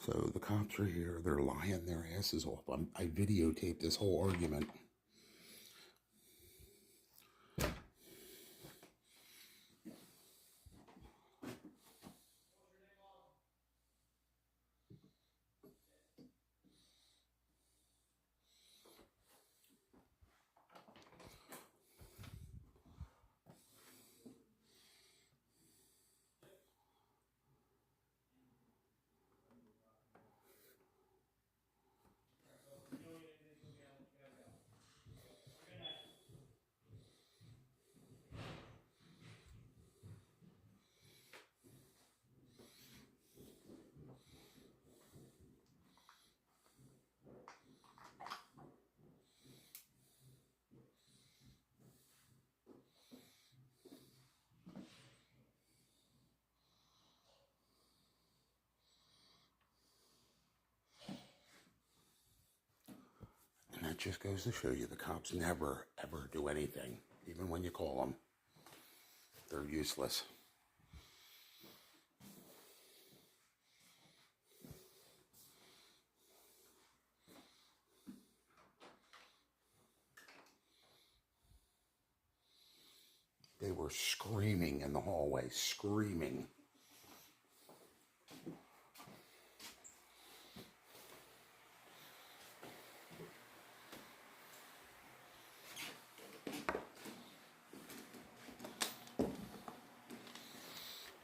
So the cops are here. They're lying their asses off. I videotaped this whole argument. And that just goes to show you the cops never, ever do anything. Even when you call them, they're useless. They were screaming in the hallway, screaming.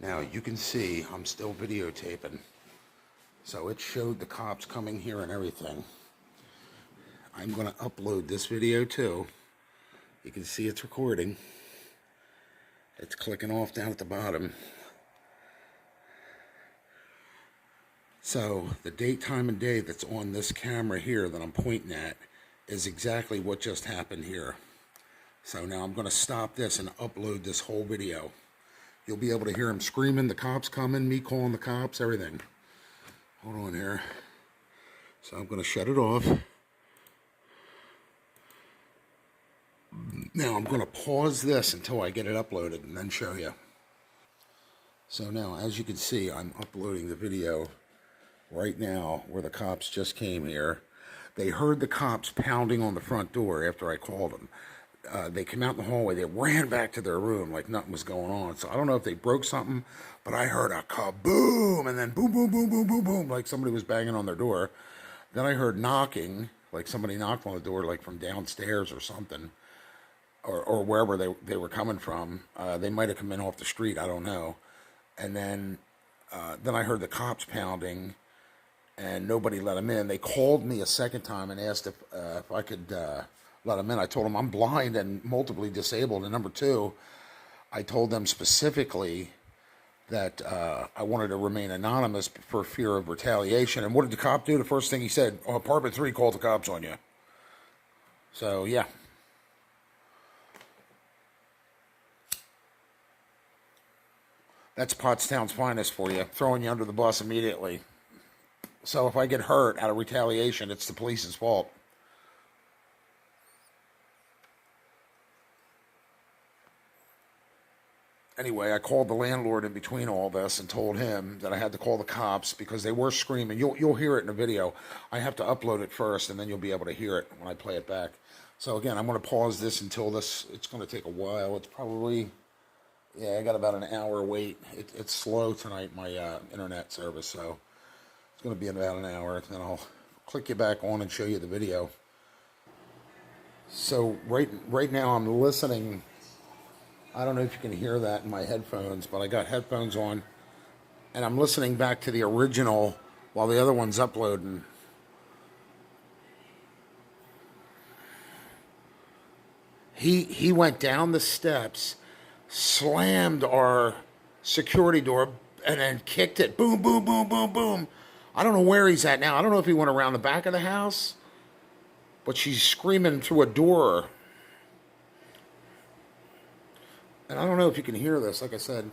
Now you can see I'm still videotaping. So it showed the cops coming here and everything. I'm going to upload this video too. You can see it's recording. It's clicking off down at the bottom. So the date, time, and day that's on this camera here that I'm pointing at is exactly what just happened here. So now I'm going to stop this and upload this whole video. You'll be able to hear him screaming, the cops coming, me calling the cops, everything. Hold on here. So I'm going to shut it off. Now I'm going to pause this until I get it uploaded and then show you. So now, as you can see, I'm uploading the video right now where the cops just came here. They heard the cops pounding on the front door after I called them. They came out in the hallway. They ran back to their room like nothing was going on. So I don't know if they broke something, but I heard a kaboom and then boom, boom, boom, boom, boom, boom, like somebody was banging on their door. Then I heard knocking, like somebody knocked on the door, like from downstairs or something, or wherever they were coming from. They might have come in off the street. I don't know. And then I heard the cops pounding, and nobody let them in. They called me a second time and asked if I could let them in. I told them I'm blind and multiply disabled. And number two, I told them specifically that I wanted to remain anonymous for fear of retaliation. And what did the cop do? The first thing he said, "Oh, Apartment 3 called the cops on you." So, yeah. That's Pottstown's finest for you, throwing you under the bus immediately. So if I get hurt out of retaliation, it's the police's fault. Anyway, I called the landlord in between all this and told him that I had to call the cops because they were screaming. You'll hear it in the video. I have to upload it first, and then you'll be able to hear it when I play it back. So again, I'm going to pause this until this. It's going to take a while. It's probably, yeah, I got about an hour wait. It's slow tonight, my internet service, so it's going to be about an hour. Then I'll click you back on and show you the video. So right now I'm listening. I don't know if you can hear that in my headphones, but I got headphones on, and I'm listening back to the original while the other one's uploading. He went down the steps, slammed our security door, and then kicked it. Boom, boom, boom, boom, boom. I don't know where he's at now. I don't know if he went around the back of the house, but she's screaming through a door. And I don't know if you can hear this, like I said.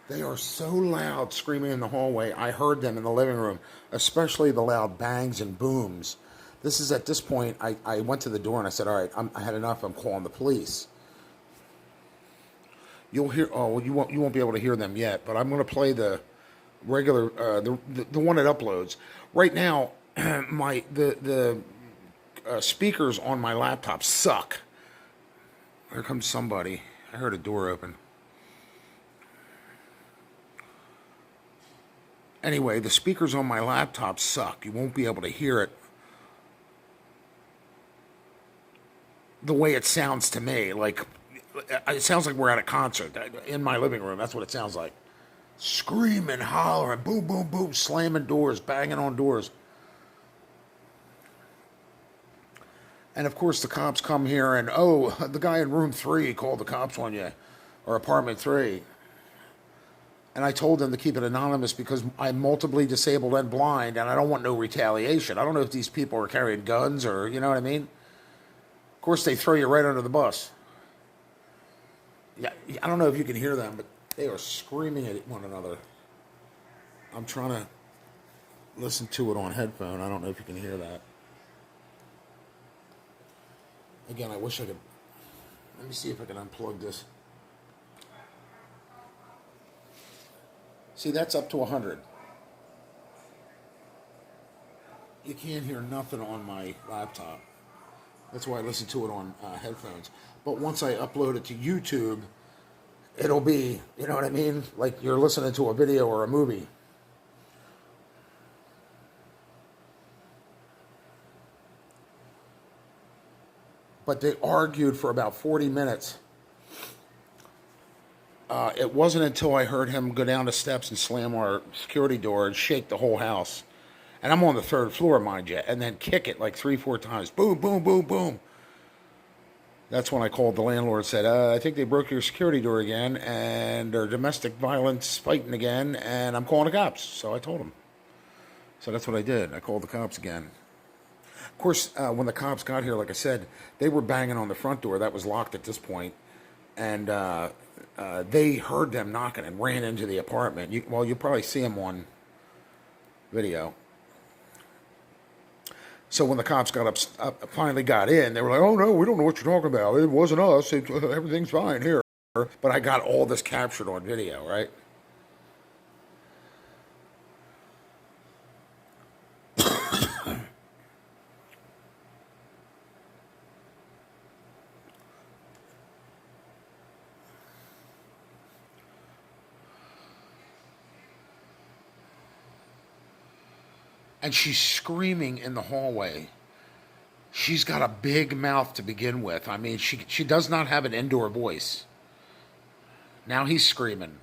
They are so loud screaming in the hallway. I heard them in the living room, especially the loud bangs and booms. This is at this point, I went to the door and I said, all right, I had enough. I'm calling the police. You'll hear. Oh, well, you won't be able to hear them yet. But I'm going to play the regular the one that uploads right now. My the speakers on my laptop suck. Here comes somebody. I heard a door open. Anyway, the speakers on my laptop suck. You won't be able to hear it the way it sounds to me. Like, it sounds like we're at a concert in my living room. That's what it sounds like. Screaming, hollering, boom, boom, boom, slamming doors, banging on doors. And of course, the cops come here and, oh, the guy in room 3 called the cops on you, or apartment 3. And I told them to keep it anonymous because I'm multiply disabled and blind, and I don't want no retaliation. I don't know if these people are carrying guns or, you know what I mean? Of course, they throw you right under the bus. Yeah, I don't know if you can hear them, but they are screaming at one another. I'm trying to listen to it on headphone. I don't know if you can hear that. Again, I wish I could. Let me see if I can unplug this. See, that's up to 100. You can't hear nothing on my laptop. That's why I listen to it on headphones. But once I upload it to YouTube, it'll be, you know what I mean? Like you're listening to a video or a movie. But they argued for about 40 minutes. It wasn't until I heard him go down the steps and slam our security door and shake the whole house. And I'm on the 3rd floor, mind you, and then kick it like 3-4 times. Boom, boom, boom, boom. That's when I called the landlord and said, I think they broke your security door again, and they're domestic violence fighting again, and I'm calling the cops. So I told him. So that's what I did. I called the cops again. Of course, when the cops got here, like I said, they were banging on the front door. That was locked at this point. And they heard them knocking and ran into the apartment. You'll probably see them on video. So when the cops finally got in, they were like, oh, no, we don't know what you're talking about. It wasn't us. Everything's fine here. But I got all this captured on video, right? And she's screaming in the hallway. She's got a big mouth to begin with. I mean, she does not have an indoor voice. Now he's screaming.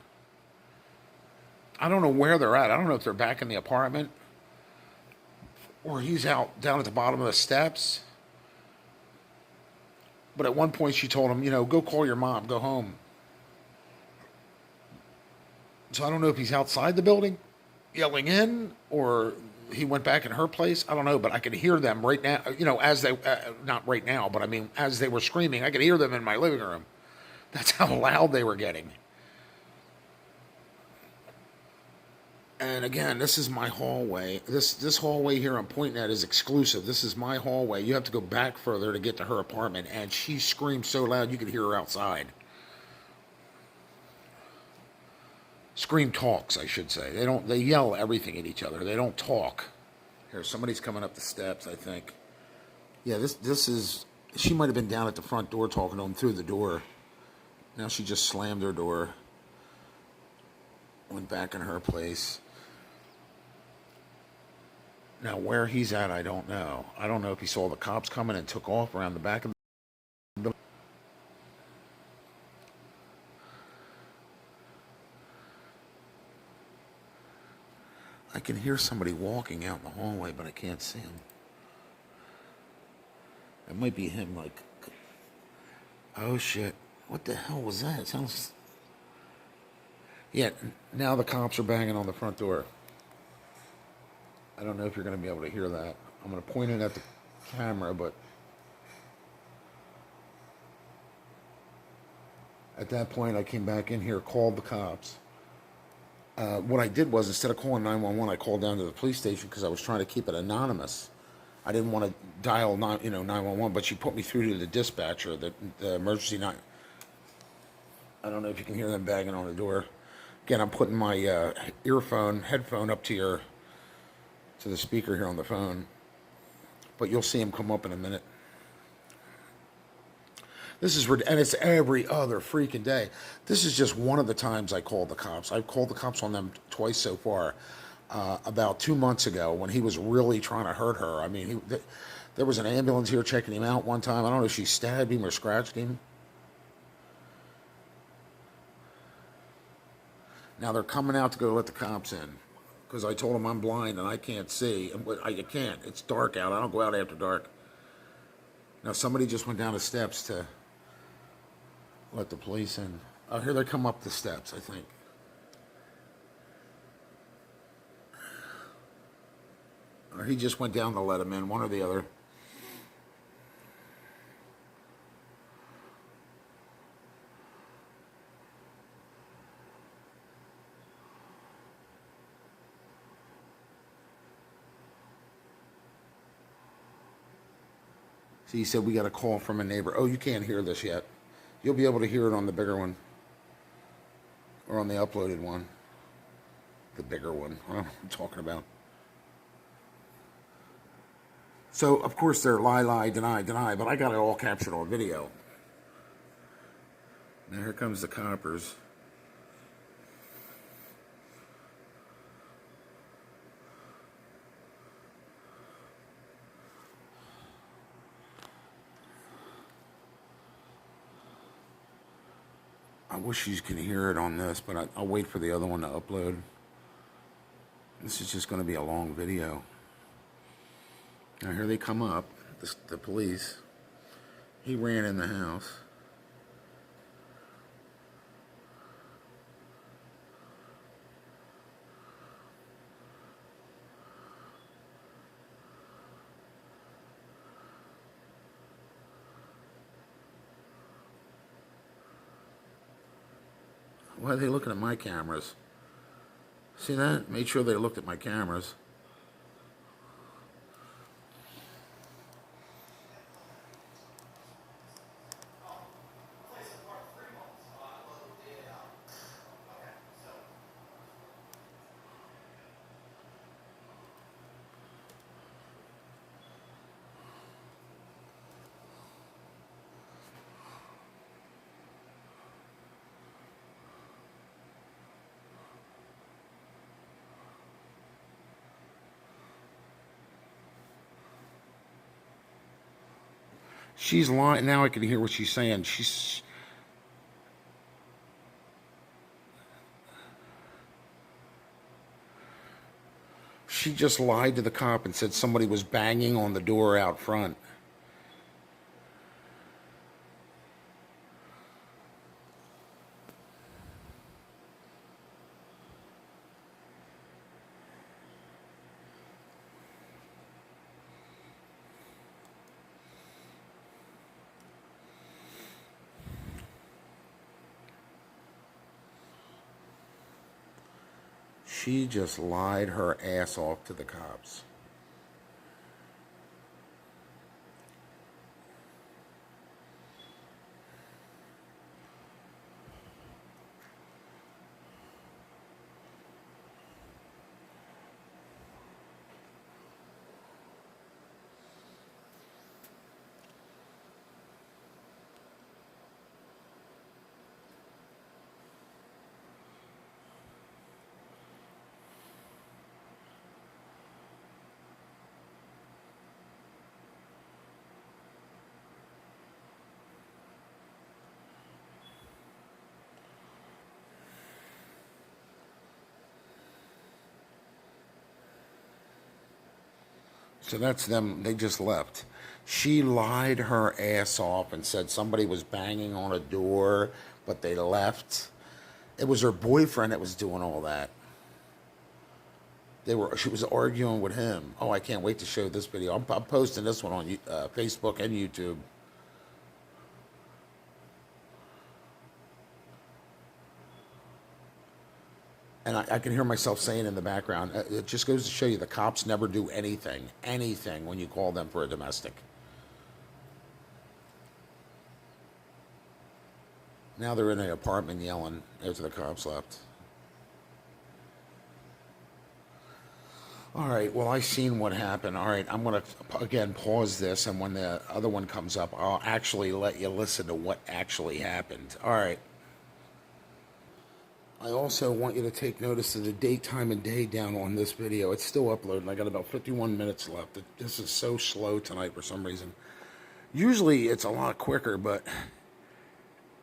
I don't know where they're at. I don't know if they're back in the apartment or he's out down at the bottom of the steps. But at one point she told him, go call your mom, go home. So I don't know if he's outside the building yelling in or he went back in her place. I don't know, but I could hear them right now, as they, not right now, but I mean, as they were screaming, I could hear them in my living room. That's how loud they were getting. And again, this is my hallway. This hallway here I'm pointing at is exclusive. This is my hallway. You have to go back further to get to her apartment, and she screamed so loud you could hear her outside. Scream talks, I should say. They yell everything at each other. They don't talk. Here, somebody's coming up the steps, I think. Yeah, this is, she might have been down at the front door talking to him through the door. Now she just slammed her door. Went back in her place. Now where he's at, I don't know. I don't know if he saw the cops coming and took off around the back of the... I can hear somebody walking out in the hallway, but I can't see him. It might be him, like... Oh, shit. What the hell was that? It sounds... Yeah, now the cops are banging on the front door. I don't know if you're going to be able to hear that. I'm going to point it at the camera, but... At that point, I came back in here, called the cops. What I did was, instead of calling 911, I called down to the police station because I was trying to keep it anonymous. I didn't want to dial 911, but she put me through to the dispatcher, the emergency I don't know if you can hear them banging on the door. Again, I'm putting my headphone up to the speaker here on the phone. But you'll see them come up in a minute. And it's every other freaking day. This is just one of the times I called the cops. I've called the cops on them twice so far. About 2 months ago, when he was really trying to hurt her. I mean, there was an ambulance here checking him out one time. I don't know if she stabbed him or scratched him. Now they're coming out to go let the cops in, because I told them I'm blind and I can't see. And I can't. It's dark out. I don't go out after dark. Now somebody just went down the steps to let the police in. Oh, here they come up the steps, I think. Or he just went down to let him in, one or the other. See, he said we got a call from a neighbor. Oh, you can't hear this yet. You'll be able to hear it on the bigger one. Or on the uploaded one. The bigger one. I don't know what I'm talking about. So, of course, they're lie, deny, but I got it all captured on video. Now, here comes the coppers. I wish you can hear it on this, but I'll wait for the other one to upload. This is just going to be a long video. Now here they come up, the police. He ran in the house. Why are they looking at my cameras? See that? Made sure they looked at my cameras. She's lying. Now I can hear what she's saying. She just lied to the cop and said somebody was banging on the door out front. She just lied her ass off to the cops. So that's them. They just left. She lied her ass off and said somebody was banging on a door, but they left. It was her boyfriend that was doing all that. She was arguing with him. Oh, I can't wait to show this video. I'm posting this one on Facebook and YouTube. And I can hear myself saying in the background, it just goes to show you the cops never do anything when you call them for a domestic. Now they're in the apartment yelling after the cops left. All right, well, I seen what happened. All right, I'm going to, again, pause this, and when the other one comes up, I'll actually let you listen to what actually happened. All right. I also want you to take notice of the date, time, and day down on this video. It's still uploading. I got about 51 minutes left. This is so slow tonight for some reason. Usually it's a lot quicker, but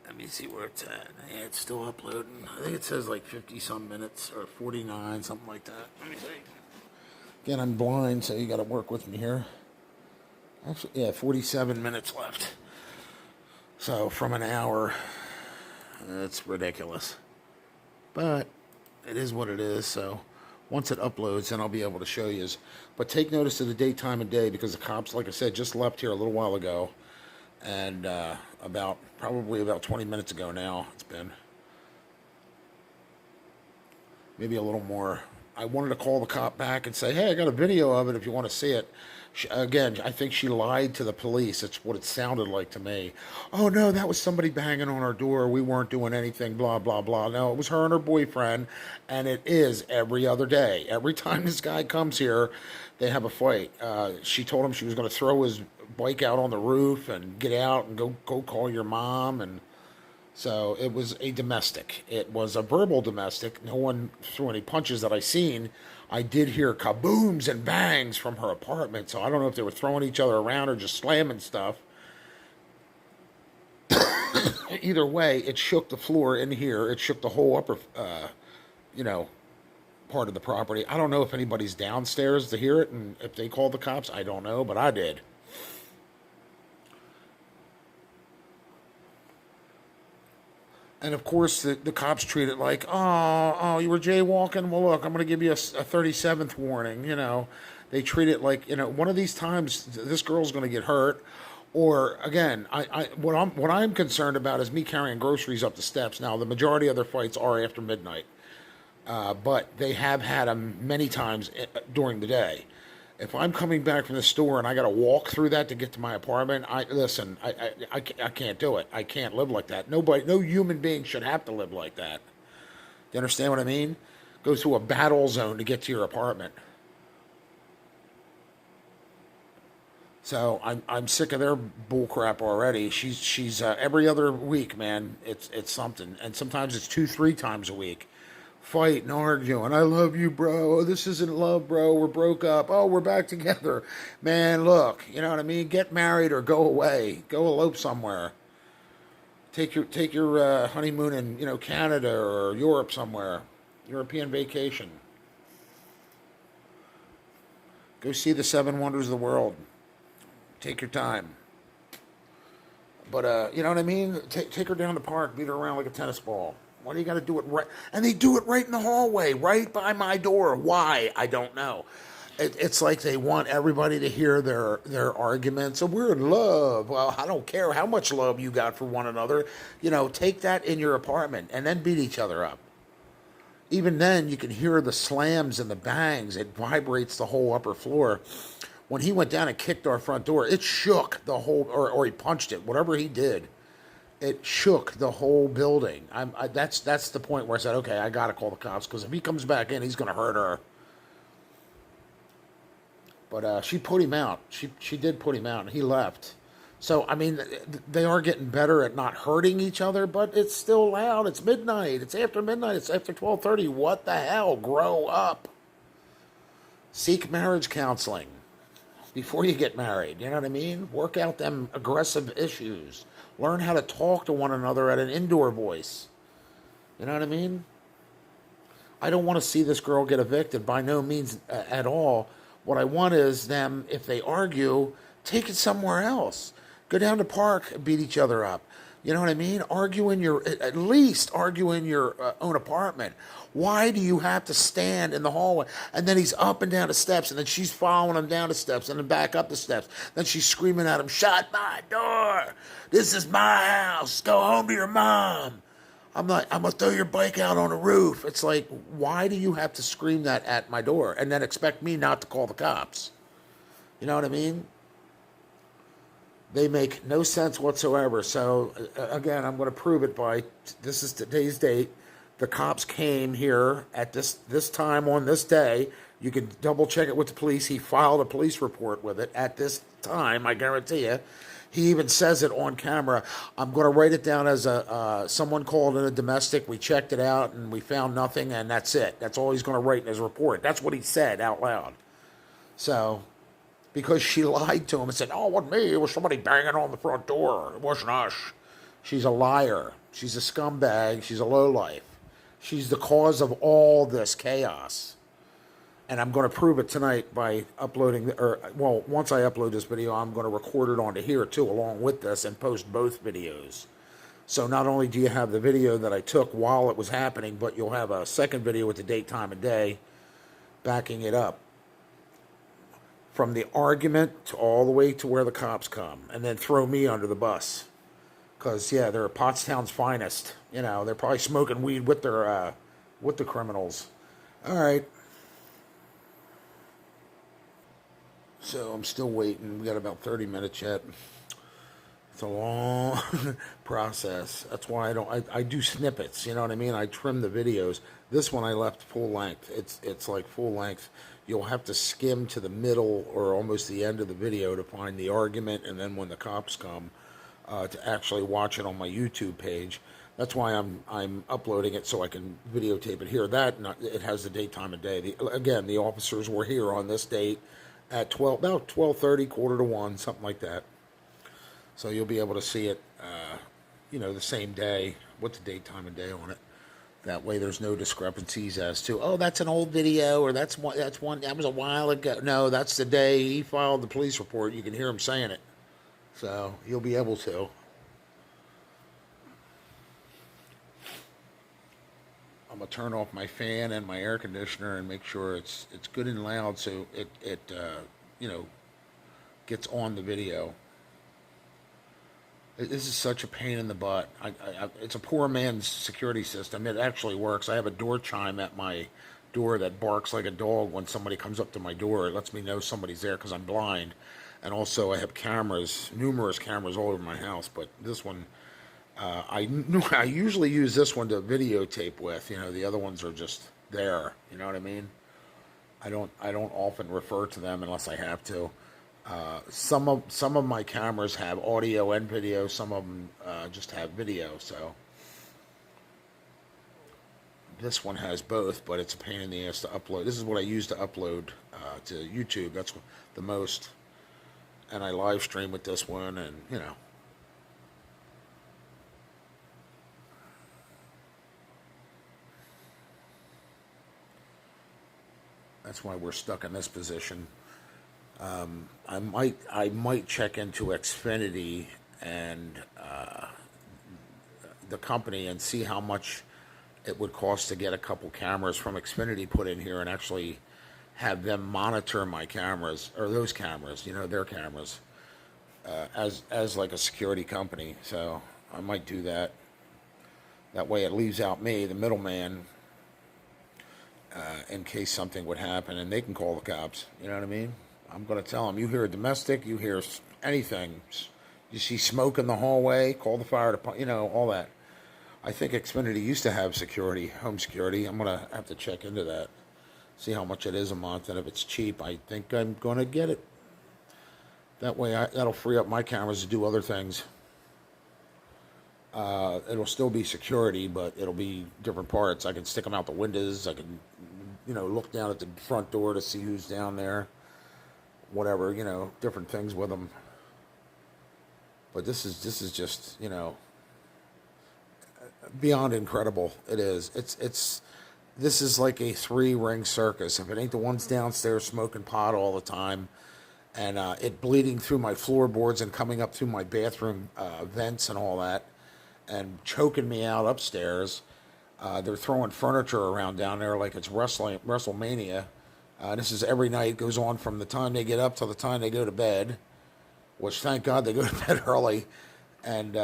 let me see where it's at. Yeah, it's still uploading. I think it says like 50-some minutes or 49, something like that. Let me see. Again, I'm blind, so you got to work with me here. Actually, yeah, 47 minutes left. So from an hour, it's ridiculous. But it is what it is, so once it uploads, then I'll be able to show you. But take notice of the date, time, and day, because the cops, like I said, just left here a little while ago. And probably about 20 minutes ago now, it's been. Maybe a little more. I wanted to call the cop back and say, hey, I got a video of it if you want to see it. Again, I think she lied to the police. It's what it sounded like to me. Oh, no, that was somebody banging on our door. We weren't doing anything, blah, blah, blah. No, it was her and her boyfriend, and it is every other day. Every time this guy comes here, they have a fight. She told him she was going to throw his bike out on the roof and get out and go call your mom, and so it was a domestic. It was a verbal domestic. No one threw any punches that I seen. I did hear kabooms and bangs from her apartment, so I don't know if they were throwing each other around or just slamming stuff. Either way, it shook the floor in here. It shook the whole upper, part of the property. I don't know if anybody's downstairs to hear it, and if they called the cops, I don't know, but I did. And of course, the cops treat it like, oh, you were jaywalking? Well, look, I'm going to give you a 37th warning. They treat it like, one of these times this girl's going to get hurt. Or again, what I'm concerned about is me carrying groceries up the steps. Now, the majority of their fights are after midnight, but they have had them many times during the day. If I'm coming back from the store and I got to walk through that to get to my apartment, I can't do it. I can't live like that. No human being should have to live like that. You understand what I mean? Go through a battle zone to get to your apartment. So I'm sick of their bullcrap already. She's every other week, man. It's something, and sometimes it's 2-3 times a week. Fighting, arguing. I love you, bro. Oh, this isn't love, bro. We're broke up. Oh, we're back together. Man, look, you know what I mean? Get married or go away. Go elope somewhere. Take your honeymoon in Canada or Europe somewhere. European vacation. Go see the 7 wonders of the world. Take your time. But you know what I mean? Take her down the park, beat her around like a tennis ball. Why do you got to do it right? And they do it right in the hallway, right by my door. Why? I don't know. It's like they want everybody to hear their arguments. So we're in love. Well, I don't care how much love you got for one another. Take that in your apartment and then beat each other up. Even then, you can hear the slams and the bangs. It vibrates the whole upper floor. When he went down and kicked our front door, it shook the whole, or he punched it, whatever he did. It shook the whole building. That's the point where I said, okay, I got to call the cops, because if he comes back in, he's going to hurt her. But she put him out. She did put him out, and he left. So, I mean, they are getting better at not hurting each other, but it's still loud. It's midnight. It's after midnight. It's after 12:30. What the hell? Grow up. Seek marriage counseling before you get married. You know what I mean? Work out them aggressive issues. Learn how to talk to one another at an indoor voice. You know what I mean? I don't want to see this girl get evicted, by no means at all. What I want is them, if they argue, take it somewhere else. Go down to the park and beat each other up. You know what I mean? At least argue in your own apartment. Why do you have to stand in the hallway? And then he's up and down the steps, and then she's following him down the steps, and then back up the steps. Then she's screaming at him, shut my door. This is my house. Go home to your mom. I'm going to throw your bike out on the roof. It's like, why do you have to scream that at my door and then expect me not to call the cops? You know what I mean? They make no sense whatsoever. So again, I'm going to prove it by, this is today's date. The cops came here at this time on this day. You can double check it with the police. He filed a police report with it at this time, I guarantee you. He even says it on camera. I'm going to write it down as someone called in a domestic. We checked it out and we found nothing, and that's it. That's all he's going to write in his report. That's what he said out loud. So, because she lied to him and said, "Oh, it wasn't me. It was somebody banging on the front door. It wasn't us." She's a liar. She's a scumbag. She's a lowlife. She's the cause of all this chaos. And I'm going to prove it tonight by uploading, once I upload this video, I'm going to record it onto here too, along with this, and post both videos. So not only do you have the video that I took while it was happening, but you'll have a second video with the date, time, and day backing it up. From the argument to all the way to where the cops come, and then throw me under the bus. Because, yeah, they're Pottstown's finest. You know, they're probably smoking weed with their, with the criminals. All right. So I'm still waiting. We got about 30 minutes yet. It's a long process. That's why I do snippets, you know what I mean? I trim the videos. This one I left full length. It's like full length. You'll have to skim to the middle or almost the end of the video to find the argument, and then when the cops come, to actually watch it on my YouTube page. That's why I'm uploading it so I can videotape it here. It has the date, time, and day. Again, the officers were here on this date at about 12:30, quarter to 1, something like that. So you'll be able to see it, the same day with the date, time, and day on it. That way, there's no discrepancies as to, oh, that's an old video, or that was a while ago. No, that's the day he filed the police report. You can hear him saying it, so you'll be able to. I'm gonna turn off my fan and my air conditioner and make sure it's good and loud, so it gets on the video. This is such a pain in the butt. It's a poor man's security system. It actually works. I have a door chime at my door that barks like a dog when somebody comes up to my door. It lets me know somebody's there because I'm blind. And also I have cameras, numerous cameras all over my house. But this one, I usually use this one to videotape with. You know, the other ones are just there. You know what I mean? I don't often refer to them unless I have to. Some of my cameras have audio and video. Some of them just have video. So this one has both, but it's a pain in the ass to upload. This is what I use to upload to YouTube. That's the most. And I live stream with this one, and that's why we're stuck in this position. I might check into Xfinity and the company and see how much it would cost to get a couple cameras from Xfinity put in here and actually have them monitor my cameras, or those cameras, their cameras, as like a security company. So I might do that. That way it leaves out me, the middleman, in case something would happen, and they can call the cops. You know what I mean? I'm going to tell them, you hear a domestic, you hear anything, you see smoke in the hallway, call the fire department, all that. I think Xfinity used to have security, home security. I'm going to have to check into that, see how much it is a month, and if it's cheap, I think I'm going to get it. That way, that'll free up my cameras to do other things. It'll still be security, but it'll be different parts. I can stick them out the windows. I can, look down at the front door to see who's down there. Whatever, different things with them. But this is just, beyond incredible. It is. This is like a 3-ring circus. If it ain't the ones downstairs smoking pot all the time, and it bleeding through my floorboards and coming up through my bathroom vents and all that, and choking me out upstairs. They're throwing furniture around down there like it's WrestleMania. This is every night. It goes on from the time they get up till the time they go to bed, which thank God they go to bed early. And,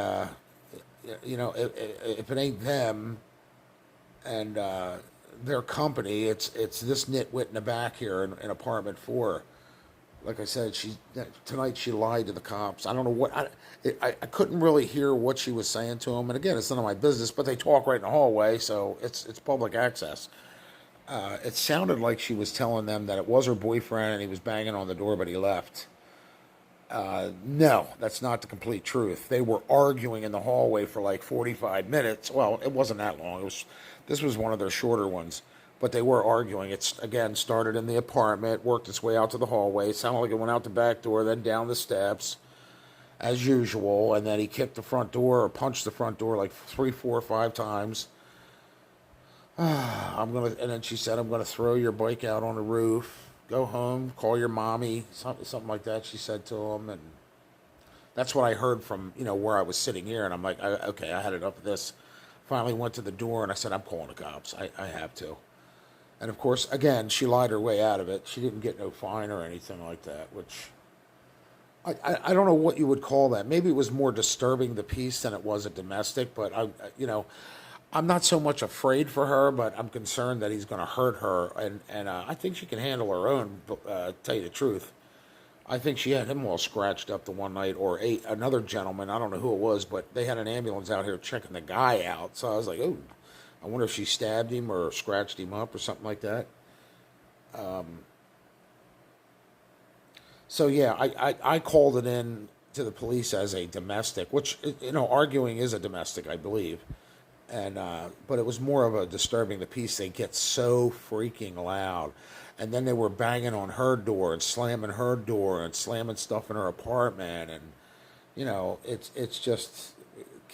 if it ain't them and their company, it's this nitwit in the back here in apartment 4. like I said, tonight she lied to the cops. I don't know what I couldn't really hear what she was saying to them. And again, it's none of my business, but they talk right in the hallway, so it's public access. It sounded like she was telling them that it was her boyfriend and he was banging on the door, but he left. No, that's not the complete truth. They were arguing in the hallway for like 45 minutes. Well, it wasn't that long. This was one of their shorter ones, but they were arguing. It's again started in the apartment, worked its way out to the hallway. It sounded like it went out the back door, then down the steps, as usual, and then he kicked the front door or punched the front door like 3, 4, 5 times. And then she said, "I'm gonna throw your bike out on the roof. Go home, call your mommy," something like that. She said to him, and that's what I heard from where I was sitting here. And I'm like, okay, I had it up with this. Finally went to the door and I said, "I'm calling the cops. I have to." And of course, again, she lied her way out of it. She didn't get no fine or anything like that, which I don't know what you would call that. Maybe it was more disturbing the peace than it was a domestic. But I'm not so much afraid for her, but I'm concerned that he's going to hurt her, and I think she can handle her own. Tell you the truth, I think she had him all scratched up the one night, or another gentleman. I don't know who it was, but they had an ambulance out here checking the guy out. So I was like, oh, I wonder if she stabbed him or scratched him up or something like that. So yeah, I called it in to the police as a domestic, which arguing is a domestic, I believe. And but it was more of a disturbing the peace. They get so freaking loud, and then they were banging on her door and slamming her door and slamming stuff in her apartment, and it's just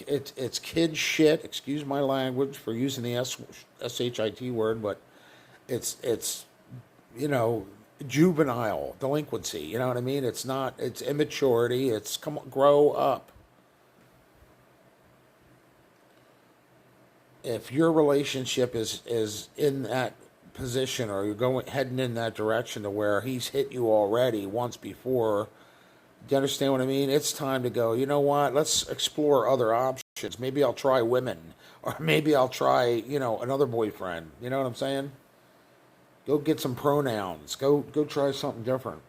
it's kid shit. Excuse my language for using the shit word, but it's juvenile delinquency. You know what I mean? It's immaturity. It's come on, grow up. If your relationship is in that position, or you're heading in that direction to where he's hit you already once before, do you understand what I mean? It's time to go, you know what? Let's explore other options. Maybe I'll try women, or maybe I'll try, another boyfriend. You know what I'm saying? Go get some pronouns. Go try something different.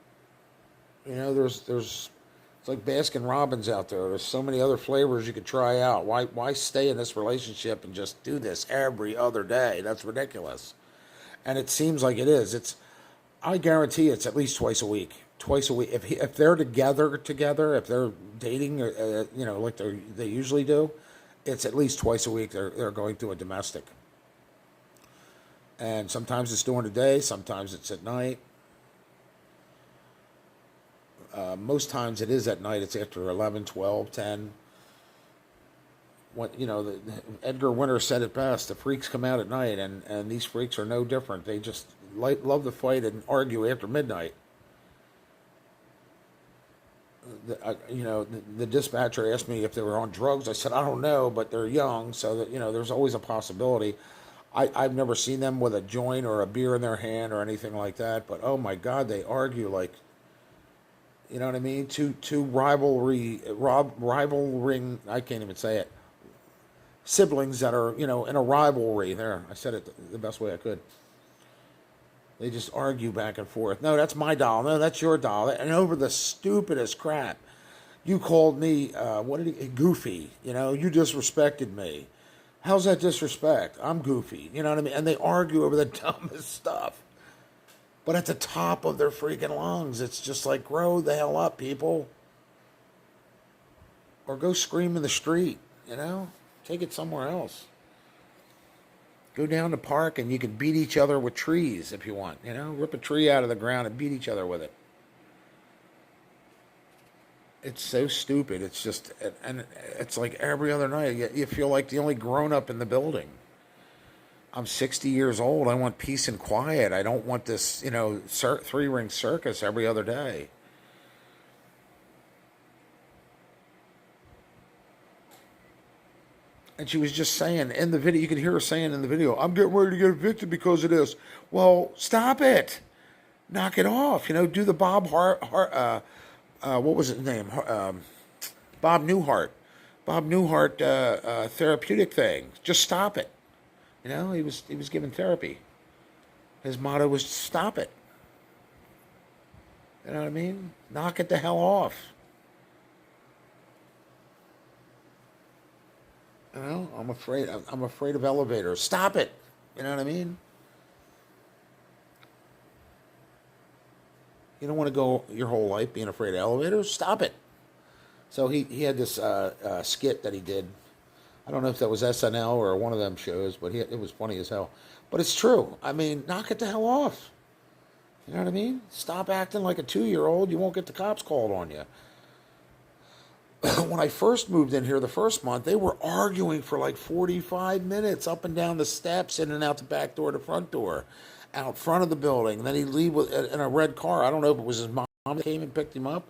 There's it's like Baskin Robbins out there. There's so many other flavors you could try out. Why stay in this relationship and just do this every other day? That's ridiculous. And it seems like it is. I guarantee it's at least twice a week. Twice a week. If they're together, if they're dating, like they usually do, it's at least twice a week they're going through a domestic. And sometimes it's during the day, sometimes it's at night. Most times it is at night. It's after 11, 12, 10. Edgar Winter said it best. The freaks come out at night, and these freaks are no different. They just love to fight and argue after midnight. The dispatcher asked me if they were on drugs. I said, I don't know, but they're young, so that, there's always a possibility. I've never seen them with a joint or a beer in their hand or anything like that, but oh my God, they argue like, you know what I mean? Two rivaling, I can't even say it, siblings that are, in a rivalry. There, I said it the best way I could. They just argue back and forth. No, that's my doll. No, that's your doll. And over the stupidest crap. You called me, goofy. You disrespected me. How's that disrespect? I'm goofy. You know what I mean? And they argue over the dumbest stuff. But at the top of their freaking lungs, it's just like, grow the hell up, people. Or go scream in the street, Take it somewhere else. Go down the park and you can beat each other with trees if you want, Rip a tree out of the ground and beat each other with it. It's so stupid. It's just, and it's like every other night, you feel like the only grown-up in the building. I'm 60 years old. I want peace and quiet. I don't want this, three-ring circus every other day. And she was just saying in the video, you could hear her saying in the video, I'm getting ready to get evicted because of this. Well, stop it. Knock it off. Do the Bob Hart what was his name? Bob Newhart. Bob Newhart therapeutic thing. Just stop it. He was giving therapy. His motto was stop it. You know what I mean? Knock it the hell off. You know, I'm afraid. I'm afraid of elevators. Stop it. You know what I mean? You don't want to go your whole life being afraid of elevators. Stop it. So he had this skit that he did. I don't know if that was SNL or one of them shows, but it was funny as hell. But it's true. I mean, knock it the hell off. You know what I mean? Stop acting like a 2-year-old. You won't get the cops called on you. When I first moved in here the first month, they were arguing for like 45 minutes up and down the steps, in and out the back door, the front door, out front of the building. And then he'd leave in a red car. I don't know if it was his mom that came and picked him up.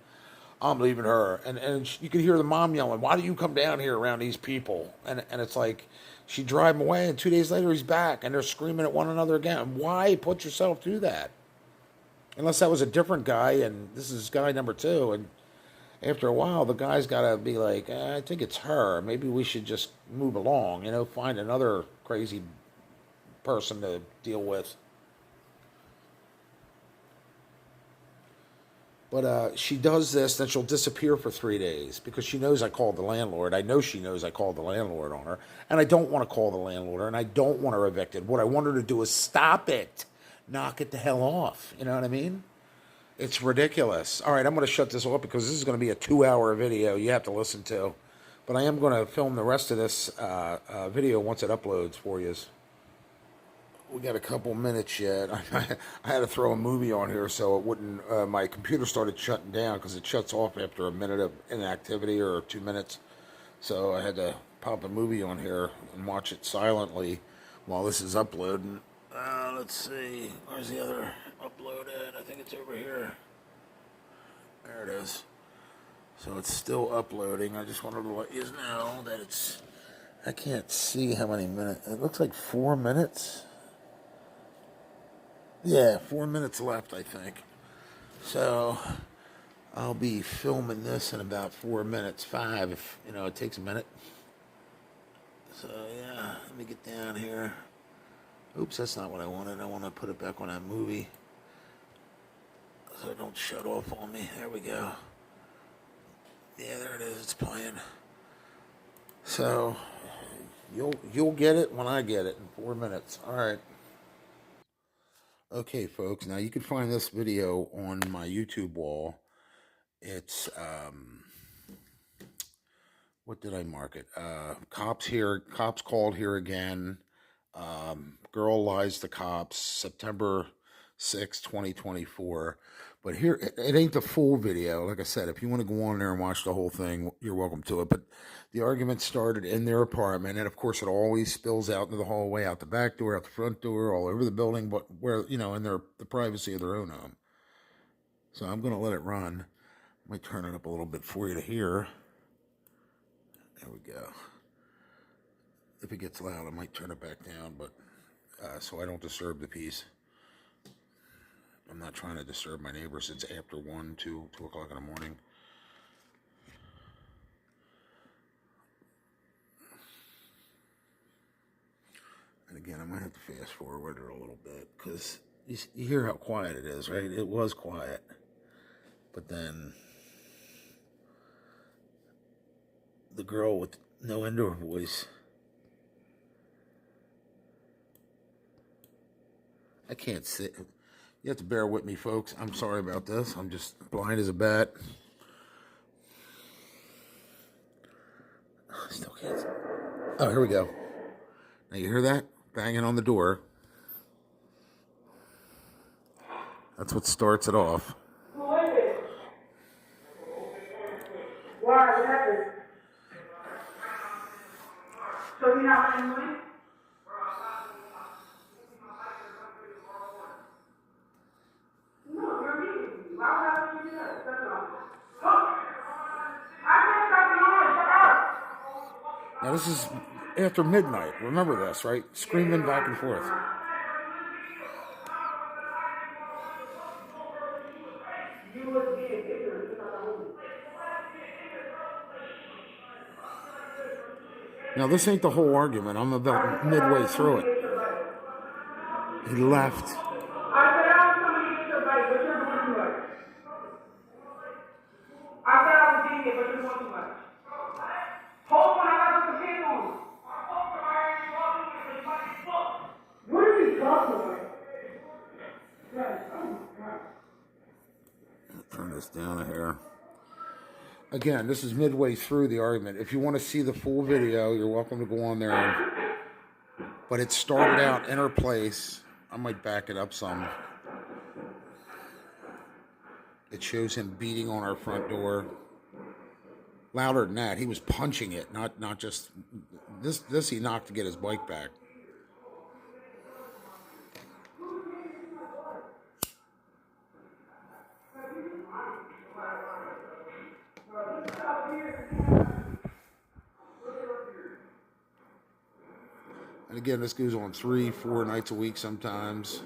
I'm leaving her. And you could hear the mom yelling, why do you come down here around these people? And it's like, she'd drive him away, and 2 days later he's back, and they're screaming at one another again. Why put yourself through that? Unless that was a different guy, and this is guy number 2, and after a while, the guy's got to be like, I think it's her. Maybe we should just move along, find another crazy person to deal with. But she does this, then she'll disappear for 3 days because she knows I called the landlord. I know she knows I called the landlord on her, and I don't want to call the landlord, and I don't want her evicted. What I want her to do is stop it. Knock it the hell off. You know what I mean? It's ridiculous. All right, I'm going to shut this off because this is going to be a 2-hour video you have to listen to. But I am going to film the rest of this video once it uploads for you. We got a couple minutes yet. I had to throw a movie on here so it wouldn't... my computer started shutting down because it shuts off after a minute of inactivity or 2 minutes. So I had to pop a movie on here and watch it silently while this is uploading. Let's see. Where's the other upload at? I think it's over here. There it is. So it's still uploading. I just wanted to let you know that it's... I can't see how many minutes. It looks like 4 minutes. Yeah, 4 minutes left, I think. So I'll be filming this in about 4 minutes, 5, if, it takes a minute. So, yeah, let me get down here. Oops, that's not what I wanted. I want to put it back on that movie so it don't shut off on me. There we go. Yeah, there it is. It's playing. So you'll get it when I get it in 4 minutes. All right. Okay, folks. Now you can find this video on my YouTube wall. It's what did I mark it? Cops called here again. Girl lies to cops, September 6, 2024. But here, it ain't the full video. Like I said, if you want to go on there and watch the whole thing, you're welcome to it. But the argument started in their apartment, and of course, it always spills out into the hallway, out the back door, out the front door, all over the building, but where, in the privacy of their own home. So I'm going to let it run. I might turn it up a little bit for you to hear. There we go. If it gets loud, I might turn it back down, but so I don't disturb the peace. I'm not trying to disturb my neighbors. It's after 2 o'clock in the morning. And again, I might have to fast forward it a little bit because you hear how quiet it is, right? It was quiet. But then the girl with no end to her voice. I can't sit. You have to bear with me, folks. I'm sorry about this. I'm just blind as a bat. Still can't. Oh, here we go. Now you hear that? Banging on the door. That's what starts it off. Who is it? Why? What happened? So you're not playing money? No, you're leaving. Why would I let you do that? That's all. I can't stop the noise. Shut up. Now this is after midnight. Remember this, right? Screaming back and forth. You was being ignorant. You're not home. Now this ain't the whole argument. I'm about midway through it. He left. I said I was coming to get your bike. What's your bike? this down here. Again, this is midway through the argument. If you want to see the full video, you're welcome to go on there. But it started out in her place. I might back it up some. It shows him beating on our front door. Louder than that, he was punching it, not just this he knocked to get his bike back. And again, this goes on 3-4 nights a week sometimes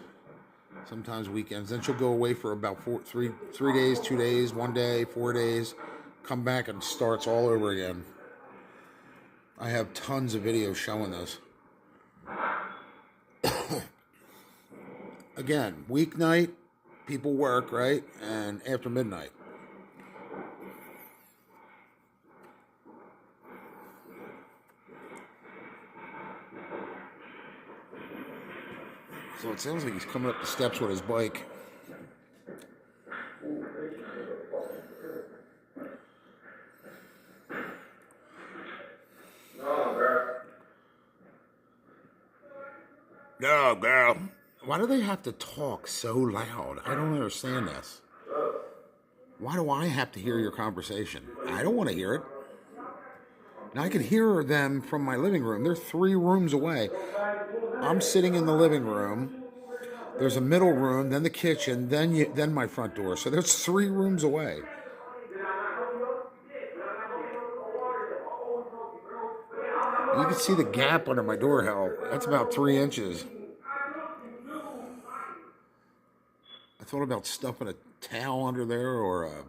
weekends. Then she'll go away for about 3 days, 2 days, 1 day, 4 days, come back and starts all over again. I have tons of videos showing this. Again, weeknight, people work, right? And after midnight. So it sounds like he's coming up the steps with his bike. No, girl. Why do they have to talk so loud? I don't understand this. Why do I have to hear your conversation? I don't want to hear it. Now, I can hear them from my living room. They're 3 rooms away. I'm sitting in the living room. There's a middle room, then the kitchen, then my front door. So there's 3 rooms away. You can see the gap under my door handle. That's about 3 inches. I thought about stuffing a towel under there or a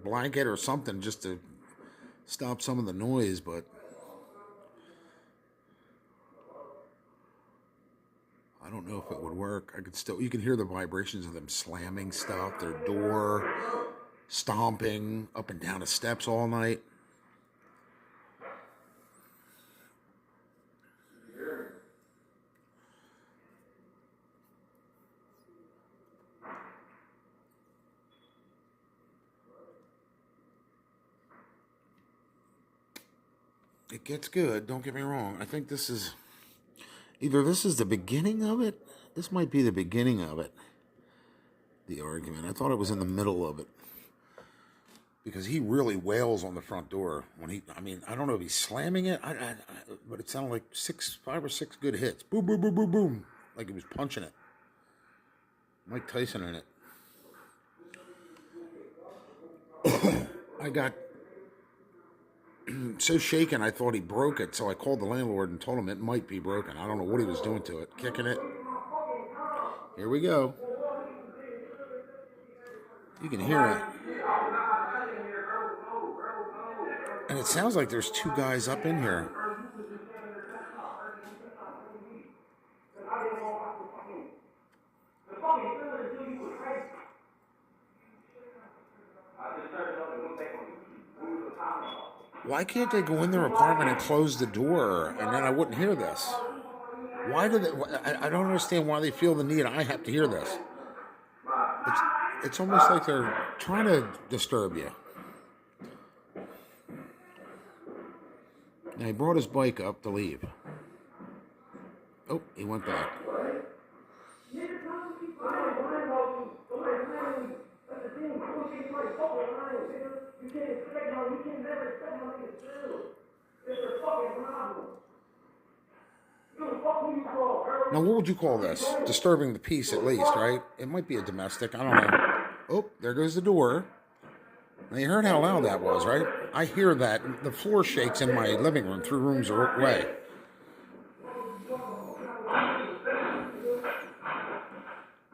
blanket or something just to stop some of the noise, but I don't know if it would work. You can hear the vibrations of them slamming stuff, their door, stomping up and down the steps all night. It gets good, don't get me wrong. I think this is the beginning of it. This might be the beginning of it. The argument. I thought it was in the middle of it. Because he really wails on the front door when I don't know if he's slamming it, but it sounded like 5 or 6 good hits. Boom, boom, boom, boom, boom. Like he was punching it. Mike Tyson in it. I got so shaken I thought he broke it, so I called the landlord and told him it might be broken. I don't know what he was doing to it. Kicking it. Here we go. You can hear it. And it sounds like there's 2 guys up in here. Why can't they go in their apartment and close the door, and then I wouldn't hear this? Why do they? I don't understand why they feel the need. I have to hear this. It's almost like they're trying to disturb you. Now he brought his bike up to leave. Oh, he went back. Now, what would you call this? Disturbing the peace, at least, right? It might be a domestic. I don't know. Oh, there goes the door. Now, you heard how loud that was, right? I hear that. The floor shakes in my living room 3 rooms away.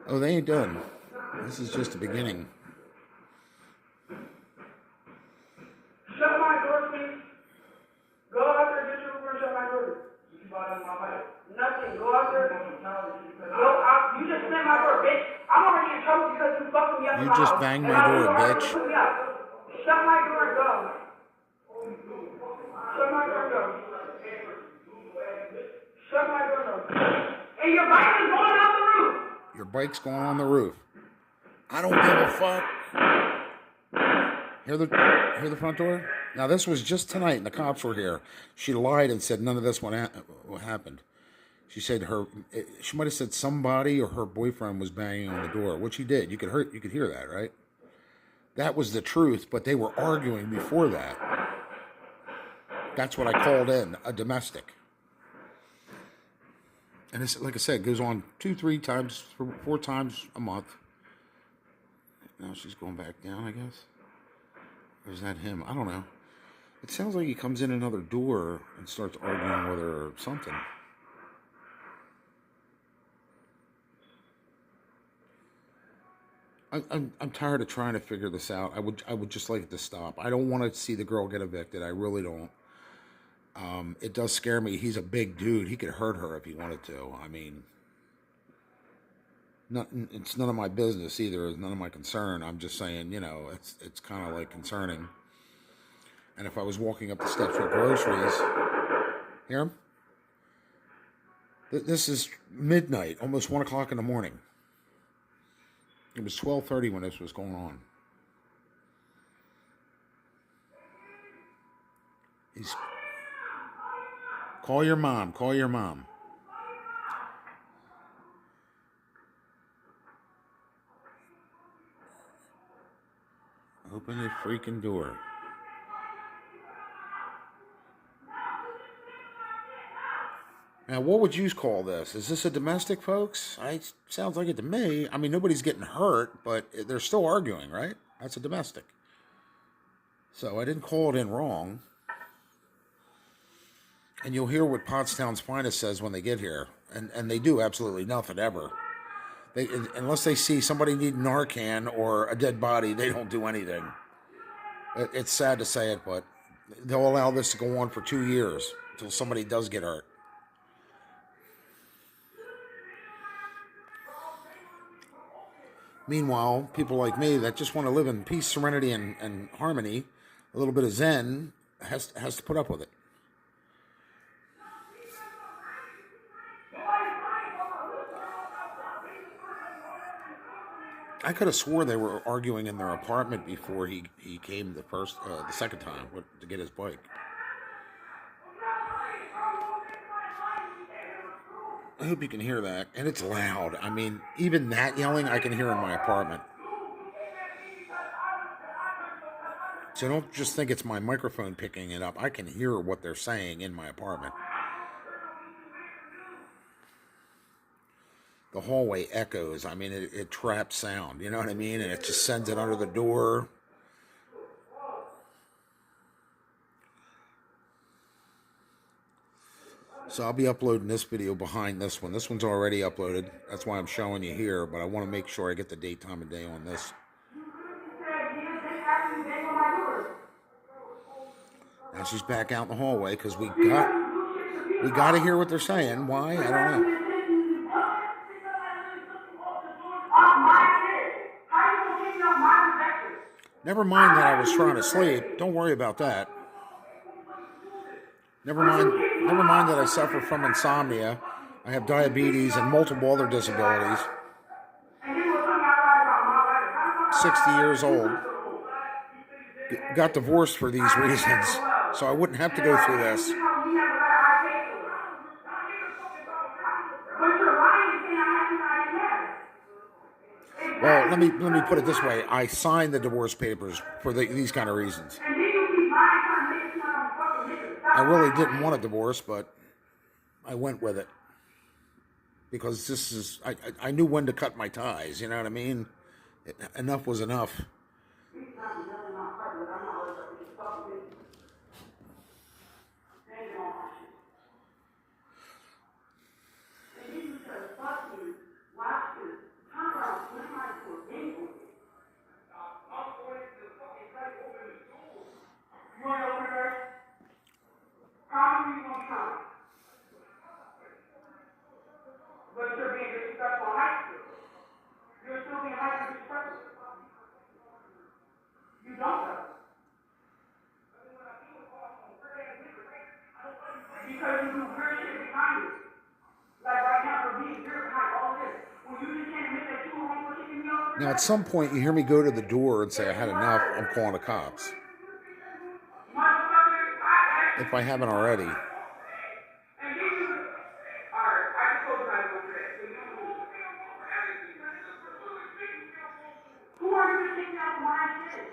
Oh, they ain't done. This is just the beginning. Shut my door, please. Go out there, get your Uber, and shut my door. Nothing. Go out there. Go out. You just slammed my door, bitch. I'm already in trouble because you fucking me up. You just banged my door, bitch. Shut my door and go. Shut my door and go. Shut my door and go. And your bike is going out the roof. Your bike's going on the roof. I don't give a fuck. Hear the front door? Now this was just tonight, and the cops were here. She lied and said none of this what happened. She said she might have said somebody or her boyfriend was banging on the door, which he did. You could hear that, right? That was the truth, but they were arguing before that. That's what I called in, a domestic. And it's, like I said, it goes on 2, 3 times, 4 times a month. Now she's going back down, I guess. Or is that him? I don't know. It sounds like he comes in another door and starts arguing with her or something. I'm tired of trying to figure this out. I would just like it to stop. I don't want to see the girl get evicted. I really don't. It does scare me. He's a big dude. He could hurt her if he wanted to. I mean, it's none of my business either. It's none of my concern. I'm just saying, it's kind of like concerning. And if I was walking up the steps for groceries, hear him? This is midnight, almost 1 o'clock in the morning. It was 12:30 when this was going on. Call your mom. Call your mom. Open the freaking door. Now, what would you call this? Is this a domestic, folks? Sounds like it to me. I mean, nobody's getting hurt, but they're still arguing, right? That's a domestic. So I didn't call it in wrong. And you'll hear what Pottstown's Finest says when they get here. And they do absolutely nothing ever. Unless they see somebody need Narcan or a dead body, they don't do anything. It's sad to say it, but they'll allow this to go on for 2 years until somebody does get hurt. Meanwhile, people like me that just want to live in peace, serenity, and harmony, a little bit of zen, has to put up with it. I could have swore they were arguing in their apartment before he came the second time to get his bike. I hope you can hear that. And it's loud. I mean, even that yelling I can hear in my apartment. So don't just think it's my microphone picking it up. I can hear what they're saying in my apartment. The hallway echoes. I mean, it traps sound. You know what I mean? And it just sends it under the door. So I'll be uploading this video behind this one. This one's already uploaded. That's why I'm showing you here. But I want to make sure I get the date, time, and day on this. Now she's back out in the hallway because we got to hear what they're saying. Why? I don't know. Never mind that I was trying to sleep. Don't worry about that. Never mind that I suffer from insomnia. I have diabetes and multiple other disabilities. 60 years old. Got divorced for these reasons, so I wouldn't have to go through this. Well, let me put it this way. I signed the divorce papers for these kind of reasons. I really didn't want a divorce, but I went with it. Because this is, I knew when to cut my ties, you know what I mean? Enough was enough. But you're being disrespectful in high school. You're still being highly disrespectful. You don't Now, at some point, you hear me go to the door and say, I had enough, I'm calling the cops. If I haven't already. Who are you taking out my shit?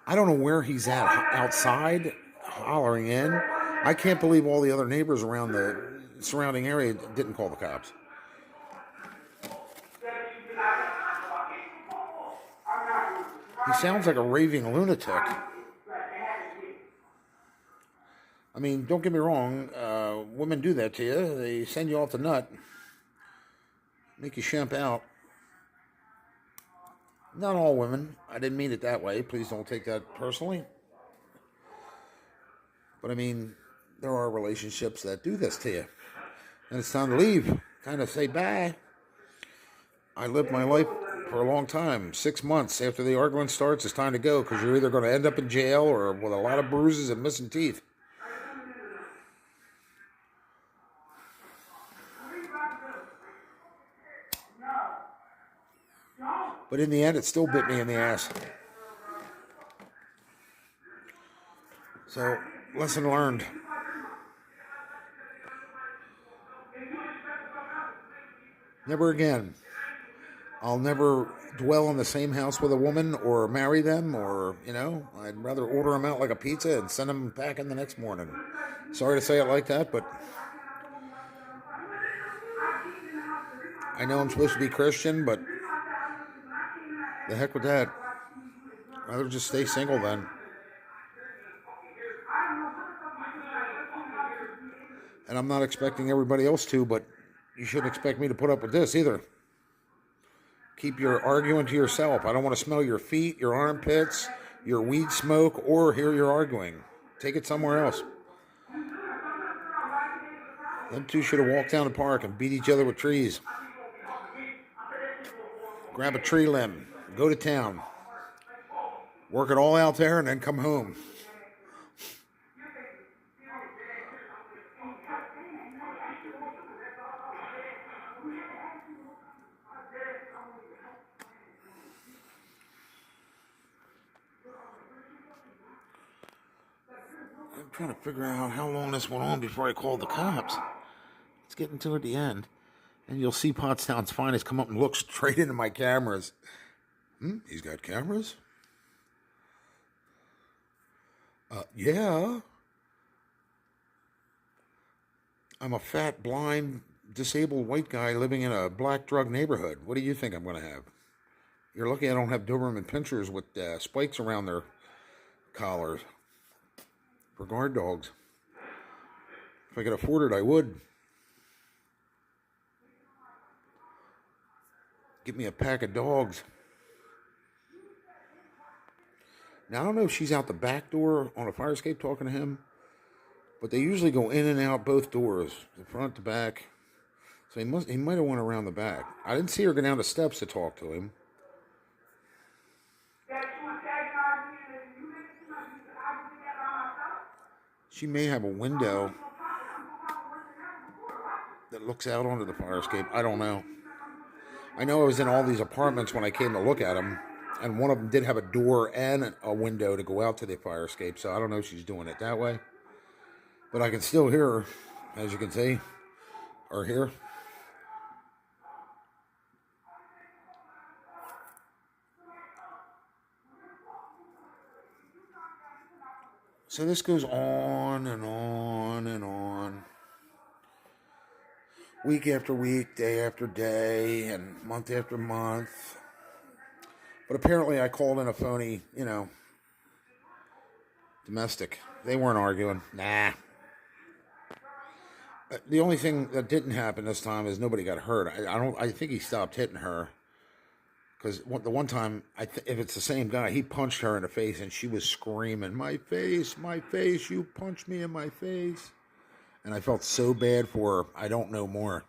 I don't know where he's at outside, hollering in. I can't believe all the other neighbors around the surrounding area didn't call the cops. He sounds like a raving lunatic. I mean, don't get me wrong, women do that to you. They send you off the nut, make you shimp out. Not all women. I didn't mean it that way. Please don't take that personally. But I mean, there are relationships that do this to you. And it's time to leave. Kind of say bye. I lived my life for a long time. 6 months after the argument starts, it's time to go, because you're either going to end up in jail or with a lot of bruises and missing teeth. But in the end, it still bit me in the ass. So, lesson learned. Never again. I'll never dwell in the same house with a woman or marry them, or, I'd rather order them out like a pizza and send them packing the next morning. Sorry to say it like that, but I know I'm supposed to be Christian, but the heck with that. I'd rather just stay single then. And I'm not expecting everybody else to, but you shouldn't expect me to put up with this either. Keep your arguing to yourself. I don't want to smell your feet, your armpits, your weed smoke, or hear your arguing. Take it somewhere else. Them two should have walked down the park and beat each other with trees. Grab a tree limb, go to town, work it all out there, and then come home. I'm trying to figure out how long this went on before I called the cops. It's getting to at the end. And you'll see Pottstown's Finest come up and look straight into my cameras. He's got cameras? Yeah. I'm a fat, blind, disabled white guy living in a black drug neighborhood. What do you think I'm going to have? You're lucky I don't have Doberman pinchers with spikes around their collars for guard dogs. If I could afford it, I would. Get me a pack of dogs. Now, I don't know if she's out the back door on a fire escape talking to him, but they usually go in and out both doors, the front to back. So he might have went around the back. I didn't see her go down the steps to talk to him. She may have a window that looks out onto the fire escape. I don't know. I know I was in all these apartments when I came to look at them, and one of them did have a door and a window to go out to the fire escape, so I don't know if she's doing it that way. But I can still hear her, as you can see, or hear. So this goes on and on and on. Week after week, day after day, and month after month. But apparently I called in a phony, domestic. They weren't arguing. Nah. The only thing that didn't happen this time is nobody got hurt. I think he stopped hitting her. Because the one time, if it's the same guy, he punched her in the face and she was screaming, my face, you punched me in my face. And I felt so bad for her, I don't know more.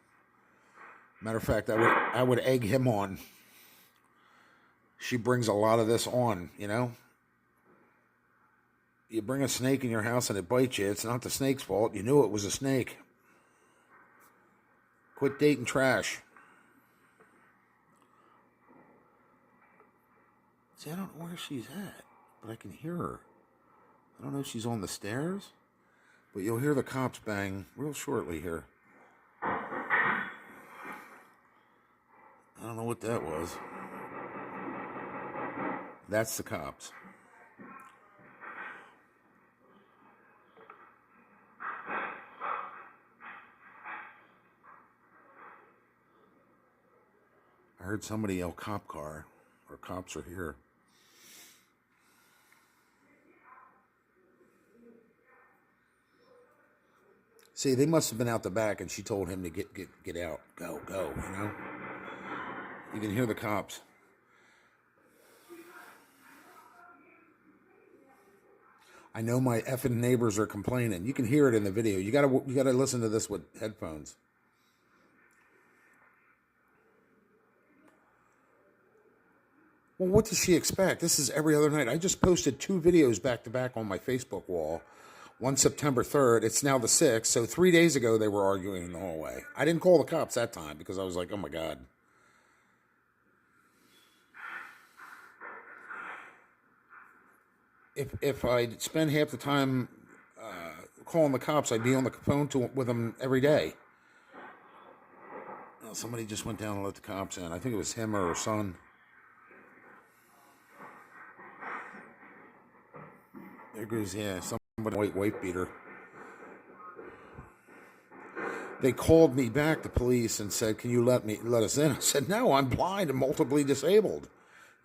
Matter of fact, I would egg him on. She brings a lot of this on, You bring a snake in your house and it bites you, it's not the snake's fault. You knew it was a snake. Quit dating trash. See, I don't know where she's at, but I can hear her. I don't know if she's on the stairs, but you'll hear the cops bang real shortly here. I don't know what that was. That's the cops. I heard somebody yell cop car, or cops are here. See, they must have been out the back and she told him to get out. Go, you know? You can hear the cops. I know my effing neighbors are complaining. You can hear it in the video. You gotta listen to this with headphones. Well, what does she expect? This is every other night. I just posted 2 videos back to back on my Facebook wall. One September 3rd. It's now the 6th. So 3 days ago, they were arguing in the hallway. I didn't call the cops that time because I was like, oh my God. If I'd spend half the time calling the cops, I'd be on the phone with them every day. Well, somebody just went down and let the cops in. I think it was him or her son. There goes, yeah, somebody, white beater. They called me back, the police, and said, can you let us in? I said, no, I'm blind and multiply disabled.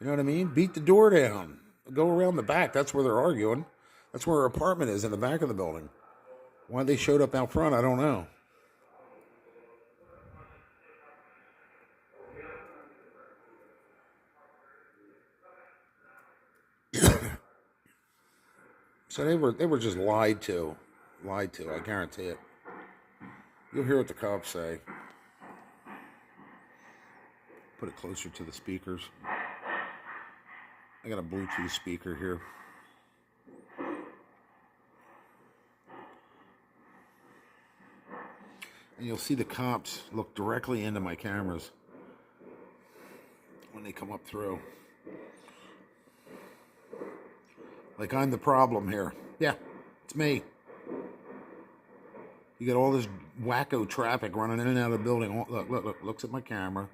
You know what I mean? Beat the door down. Go around the back. That's where they're arguing. That's where her apartment is, in the back of the building. Why they showed up out front, I don't know. So they were just lied to. I guarantee it. You'll hear what the cops say. Put it closer to the speakers. I got a Bluetooth speaker here. And you'll see the cops look directly into my cameras when they come up through. Like I'm the problem here. Yeah, it's me. You got all this wacko traffic running in and out of the building. Look, looks at my camera.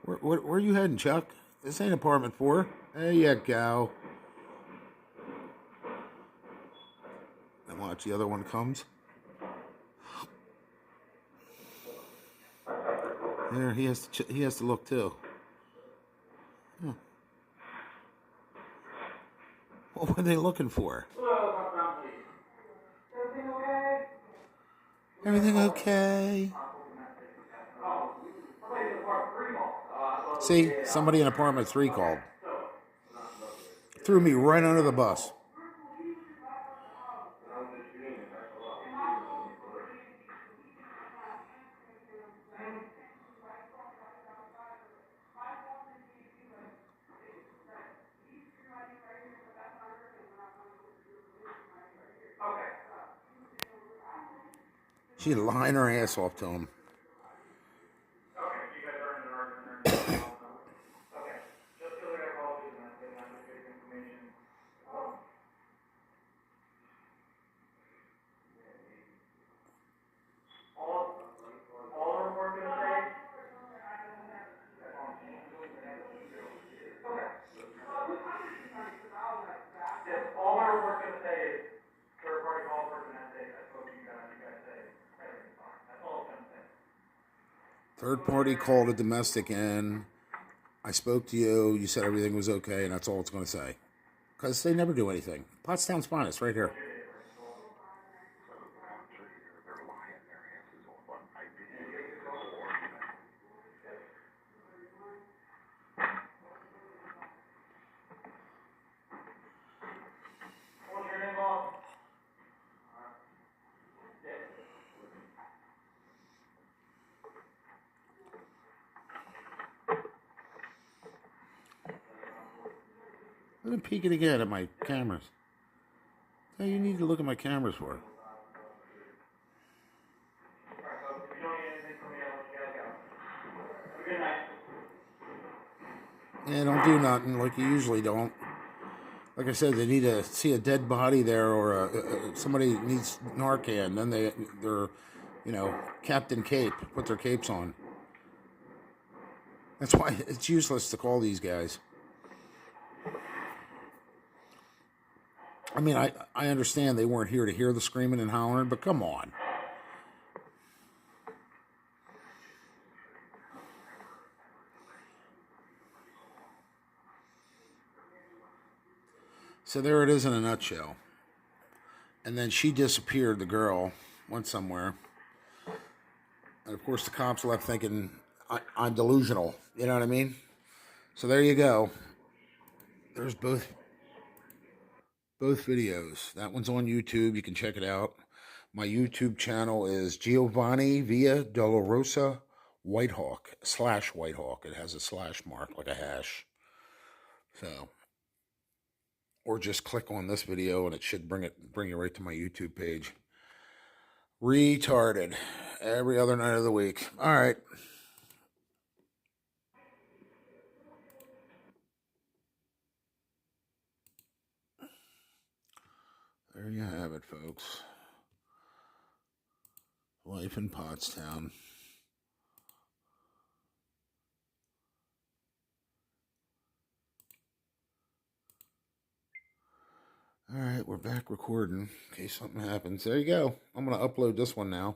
Where are you heading, Chuck? This ain't apartment 4. There you go. And watch, the other one comes. There, he has to look too. Huh. What were they looking for? Everything okay? See, somebody in apartment 3 called. Threw me right under the bus. She's lying her ass off to him. Third party called a domestic in. I spoke to you. You said everything was okay, and that's all it's going to say. Because they never do anything. Pottstown's finest, right here. Let me peek it again at my cameras. Hey, you need to look at my cameras for. Yeah, don't do nothing like you usually don't. Like I said, they need to see a dead body there, or somebody needs Narcan. Then they're, Captain Cape. Put their capes on. That's why it's useless to call these guys. I mean, I understand they weren't here to hear the screaming and hollering, but come on. So there it is in a nutshell. And then she disappeared, the girl, went somewhere. And of course the cops left thinking I'm delusional. You know what I mean? So there you go. There's both videos. That one's on YouTube. You can check it out. My YouTube channel is Giovanni Via Dolorosa Whitehawk /Whitehawk. It has a slash mark like a hash. So, or just click on this video and it should bring you right to my YouTube page. Retarded. Every other night of the week. All right. There you have it, folks. Life in Pottstown. All right, we're back recording in case something happens. There you go. I'm going to upload this one now.